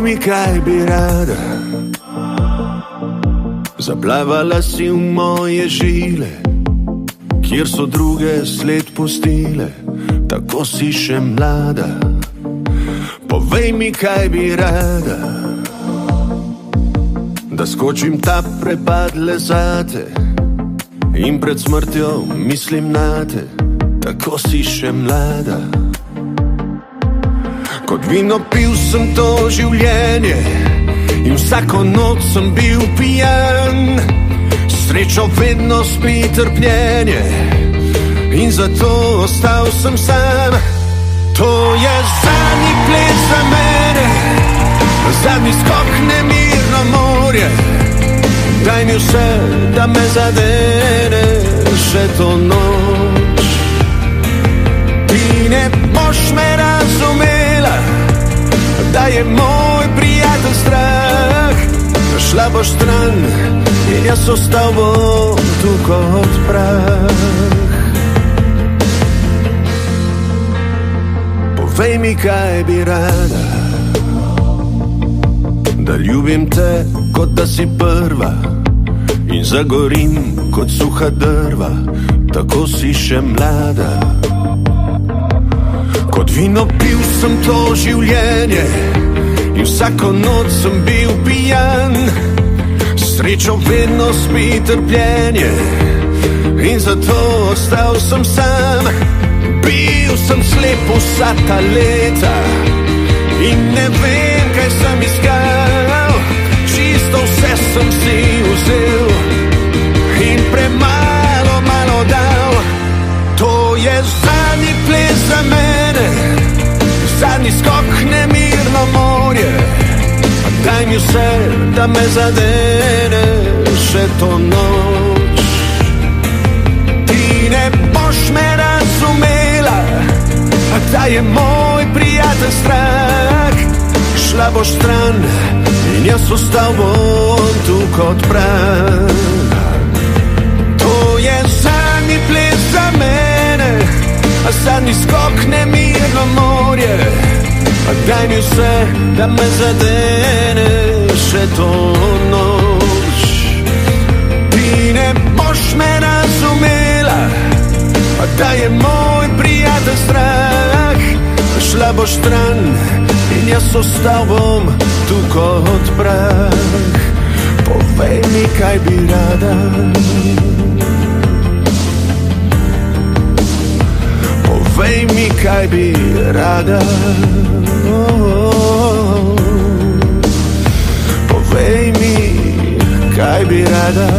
mi, kaj bi rada. Zaplavala si v moje žile, kjer so druge sled pustile. Tako si še mlada, povej mi, kaj bi rada. Da skočim ta prepadle zate in pred smrtjo mislim nate. Tako si še mlada. Kot vino pil sem to življenje in vsako noč sem bil pijan. Srečo vedno spi trpljenje in zato ostal sem sam. To je zadnji ples za mene, zadnji skok nemirno morje. Daj mi vse, da me zadene še to noč. Ti ne boš me razumela, da je moj prijatelj strah. Šla boš stran in jaz ostal bom tu kot prah. Povej mi, kaj bi rada. Da ljubim te, kot da si prva, in zagorim kot suha drva. Tako si še mlada. Kot vino pil sem to življenje in vsako noč sem bil pijan. Srečo vedno spi trpljenje in zato ostal sem sam. Bil sem slep vsa ta leta in ne vem, kaj sem iskal. Čisto vse sem si vzel in malo dal. To je zadnji ples za mene, zadnji skok nemirno morje. Daj mi vse, da me zadene še to noč. Ti ne boš me razumela, da je moj prijatelj strah. Šla boš stran in jaz ostal bom tu kot prah. To je zadnji ples za mene, zadnji skok nemirno morje. Daj mi vse, da me zadene še to noč. Ti ne boš me razumela, da je moj prijatelj strah. Šla boš stran in jaz ostal bom tu kot prah. Povej mi, kaj bi rada. Povej mi, kaj bi rada. Povej mi, kaj bi rada.